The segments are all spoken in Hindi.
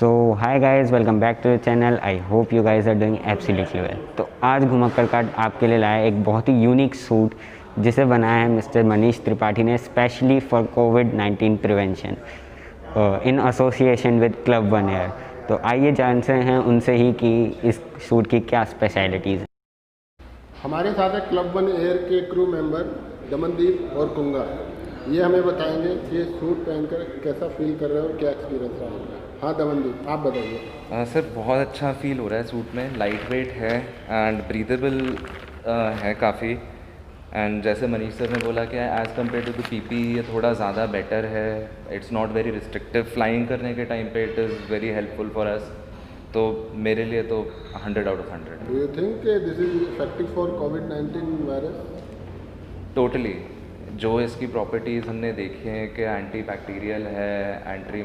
So hi guys, welcome back to the channel. I hope you guys are doing absolutely well. तो आज घुमक्कड़ कार्ड आपके लिए लाया एक बहुत ही यूनिक सूट जिसे बनाया है मिस्टर मनीष त्रिपाठी ने specially for covid prevention in association with club one air. तो आइए जानते हैं उनसे ही कि इस सूट की क्या स्पेशलिटीज़ हैं। हमारे साथ है क्लब वन एयर के क्रू मेंबर दमनदीप और कुंगा। ये हमें बताएंगे कि सूट पहनकर कैसा फील कर रहे हो, क्या एक्सपीरियंस रहा है। हाँ दमनदीप, आप बताइए। सर बहुत अच्छा फील हो रहा है सूट में। लाइट वेट है एंड ब्रीदेबल है काफ़ी। एंड जैसे मनीष सर ने बोला कि as compared to the PP ये थोड़ा ज़्यादा बेटर है। It's not very restrictive. Flying करने के टाइम पे it is very helpful for us. तो मेरे लिए तो 100 out of 100। Do you think this is effective for कोविड-19 वायरस? टोटली। जो इसकी प्रॉपर्टीज़ हमने देखी हैं कि एंटी बैक्टीरियल है, एंटी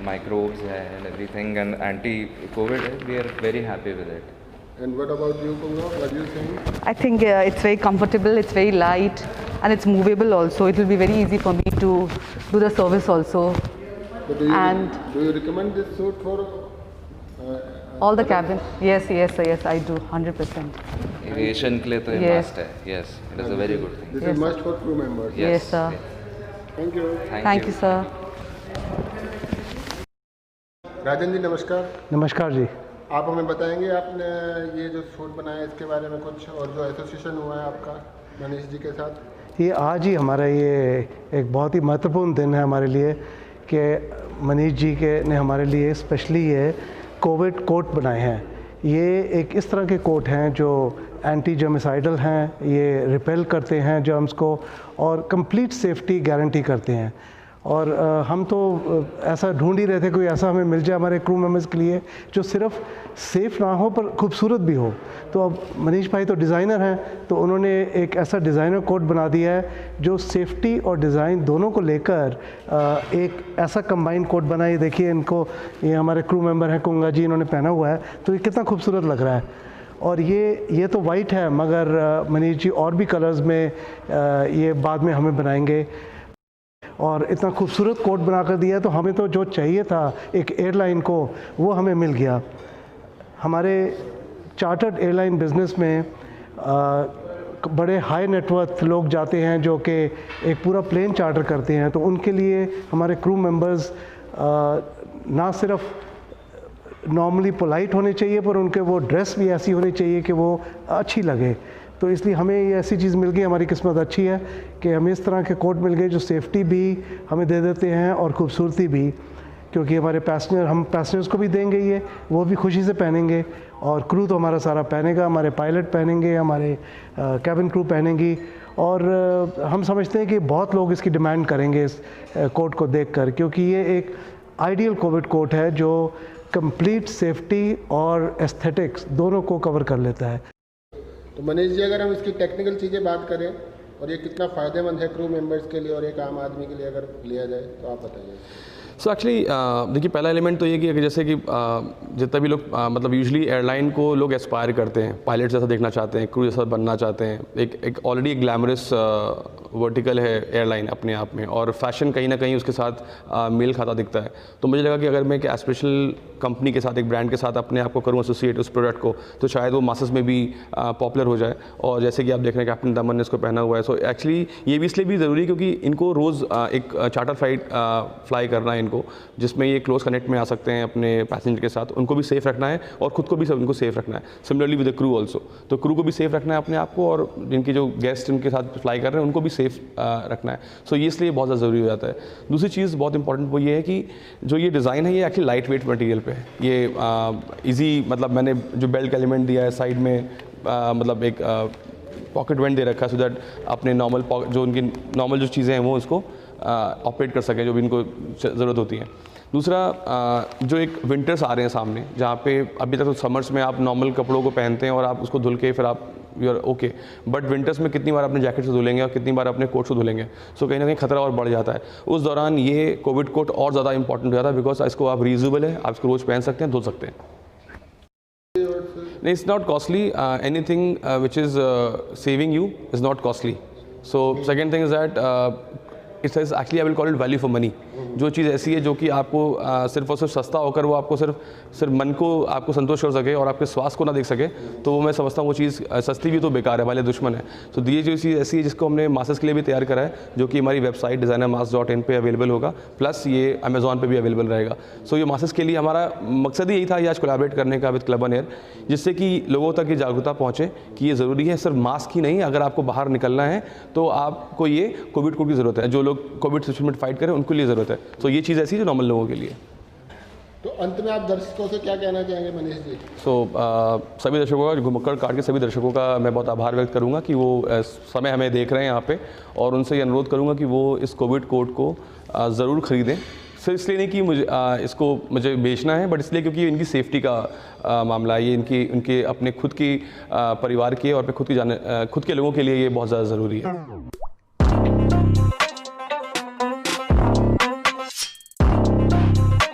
माइक्रोब्स है and everything, and anti covid है। We are very happy with it. And what about you, Kunga? What do you think? I think it's very comfortable, it's very light, and it's movable also. It will be very easy for me to do the service also. But do you recommend this suit for All the cabin? Yes, I do, 100%. Aviation के लिए तो ये मस्ट है। Yes, it is a very good thing. This is must for crew members. Yes, sir. Thank you. Thank you, sir. Rajan ji नमस्कार। नमस्कार जी। आप हमें बताएंगे आपने ये जो सूट बनाया है इसके बारे में कुछ, और जो एसोसिएशन हुआ है आपका मनीष जी के साथ। ये आज ही हमारा ये एक बहुत ही महत्वपूर्ण दिन है हमारे लिए कि मनीष जी के ने हमारे लिए स्पेशली ये कोविड कोट बनाए हैं। ये एक इस तरह के कोट हैं जो एंटी जर्मिसाइडल हैं, ये रिपेल करते हैं जर्म्स को और कंप्लीट सेफ्टी गारंटी करते हैं। और हम तो ऐसा ढूंढ ही रहे थे कोई ऐसा हमें मिल जाए हमारे क्रू मेंबर्स के लिए जो सिर्फ सेफ़ ना हो पर खूबसूरत भी हो। तो अब मनीष भाई तो डिज़ाइनर हैं, तो उन्होंने एक ऐसा डिज़ाइनर कोट बना दिया है जो सेफ्टी और डिज़ाइन दोनों को लेकर एक ऐसा कंबाइंड कोट बना। ये देखिए इनको, ये हमारे क्रू मेंबर हैं कुंगा जी, इन्होंने पहना हुआ है, तो ये कितना खूबसूरत लग रहा है। और ये तो वाइट है, मगर मनीष जी और भी कलर्स में ये बाद में हमें बनाएंगे। और इतना खूबसूरत कोट बना कर दिया, तो हमें तो जो चाहिए था एक एयरलाइन को वो हमें मिल गया। हमारे चार्टर्ड एयरलाइन बिज़नेस में बड़े हाई नेटवर्थ लोग जाते हैं जो कि एक पूरा प्लेन चार्टर करते हैं, तो उनके लिए हमारे क्रू मेंबर्स ना सिर्फ नॉर्मली पोलाइट होने चाहिए पर उनके वो ड्रेस भी ऐसी होनी चाहिए कि वो अच्छी लगे। तो इसलिए हमें ये ऐसी चीज़ मिल गई, हमारी किस्मत अच्छी है कि हमें इस तरह के कोट मिल गए जो सेफ्टी भी हमें दे देते हैं और ख़ूबसूरती भी, क्योंकि हमारे हम पैसेंजर्स को भी देंगे, ये वो भी खुशी से पहनेंगे और क्रू तो हमारा सारा पहनेगा, हमारे पायलट पहनेंगे, हमारे कैबिन क्रू पहनेंगी। और हम समझते हैं कि बहुत लोग इसकी डिमांड करेंगे इस कोट को देखकर, क्योंकि ये एक आइडियल कोविड कोट है जो कंप्लीट सेफ्टी और एस्थेटिक्स दोनों को कवर कर लेता है। तो मनीष जी, अगर हम इसकी टेक्निकल चीज़ें बात करें और ये कितना फ़ायदेमंद है क्रू मेंबर्स के लिए और एक आम आदमी के लिए अगर लिया जाए, तो आप बताइए। सो एक्चुअली देखिए, पहला एलिमेंट तो ये कि जैसे कि जितना भी लोग मतलब यूजुअली एयरलाइन को लोग एस्पायर करते हैं, पायलट जैसा देखना चाहते हैं, क्रू जैसा बनना चाहते हैं। एक ऑलरेडी एक ग्लैमरस वर्टिकल है एयरलाइन अपने आप में, और फैशन कहीं ना कहीं उसके साथ मेल खाता दिखता है। तो मुझे लगा कि अगर मैं एक एस्पेशल कंपनी के साथ, एक ब्रांड के साथ अपने आप को करूँ एसोसिएट उस प्रोडक्ट को, तो शायद वो मासेस में भी पॉपुलर हो जाए। और जैसे कि आप देख रहे हैं कैप्टन दमन ने इसको पहना हुआ है। सो एक्चुअली ये भी इसलिए भी ज़रूरी है क्योंकि इनको रोज़ एक चार्टर फ्लाइट फ्लाई करना है इनको, जिसमें ये क्लोज कनेक्ट में आ सकते हैं अपने पैसेंजर के साथ। उनको भी सेफ़ रखना है और ख़ुद को भी सब उनको सेफ़ रखना है। Similarly with the crew also, तो क्रू को भी सेफ़ रखना है अपने आप को, और जिनके जो गेस्ट उनके साथ फ्लाई कर रहे हैं उनको भी सेफ़ रखना है। सो ये इसलिए बहुत ज़्यादा ज़रूरी हो जाता है। दूसरी चीज़ बहुत इंपॉर्टेंट वो ये है कि जो ये डिज़ाइन है ये एक्चुअली लाइट वेट मटेरियल पे है। ये ईजी, मतलब मैंने जो बेल्ट का एलिमेंट दिया है साइड में, मतलब एक पॉकेट वेंट दे रखा है सो दैट अपने नॉर्मल जो उनकी नॉर्मल जो चीज़ें हैं वो उसको ऑपरेट कर सकें जो भी इनको ज़रूरत होती है। दूसरा, जो एक विंटर्स आ रहे हैं सामने, जहाँ पे अभी तक तो समर्स में आप नॉर्मल कपड़ों को पहनते हैं और आप उसको धुल के फिर आप you are okay, but winters में कितनी बार अपने जैकेट से धुलेंगे और कितनी बार अपने कोट से धुलेंगे। सो कहीं ना कहीं खतरा और बढ़ जाता है। उस दौरान ये कोविड कोट और ज़्यादा इंपॉर्टेंट हो जाता है, बिकॉज इसको आप रीयूजेबल है, आप इसको रोज़ पहन सकते हैं, धुल सकते हैं। It's not costly. Anything which is saving you is not costly. So second thing is that it's actually I will call it value for money. जो चीज़ ऐसी है जो कि आपको सिर्फ और सिर्फ सस्ता होकर वो आपको सिर्फ मन को आपको संतोष कर सके और आपके स्वास्थ्य को ना देख सके, तो वो मैं समझता हूँ वो चीज़ सस्ती भी तो बेकार है, वाले दुश्मन है। तो ये जो चीज़ ऐसी है जिसको हमने मासेस के लिए भी तैयार करा है, जो कि हमारी वेबसाइट designermask.in पे अवेलेबल होगा, प्लस ये अमेजॉन पे भी अवेलेबल रहेगा। सो ये मासेस के लिए हमारा मकसद ही यही था ये आज कोलैबोरेट करने का विद क्लब वन एयर, जिससे कि लोगों तक ये जागरूकता पहुँचे कि ये ज़रूरी है। सिर्फ मास्क ही नहीं, अगर आपको बाहर निकलना है तो आपको ये कोविड कोड की ज़रूरत है। जो लोग कोविड सिचुएशन में फाइट करें उनके लिए ज़रूरत है। तो ये चीज़ ऐसी है जो नॉर्मल लोगों के लिए। तो अंत में आप दर्शकों से क्या कहना चाहेंगे मनीष जी? सभी दर्शकों का, घुमक्कड़ कार्ड के सभी दर्शकों का मैं बहुत आभार व्यक्त करूंगा कि वो समय हमें देख रहे हैं यहाँ पे, और उनसे ये अनुरोध करूंगा कि वो इस कोविड कोड को ज़रूर ख़रीदें। सिर्फ इसलिए नहीं कि मुझे बेचना है, बट इसलिए क्योंकि इनकी सेफ्टी का मामला है, ये उनके अपने खुद की परिवार के और खुद के लोगों के लिए ये बहुत ज़्यादा ज़रूरी है।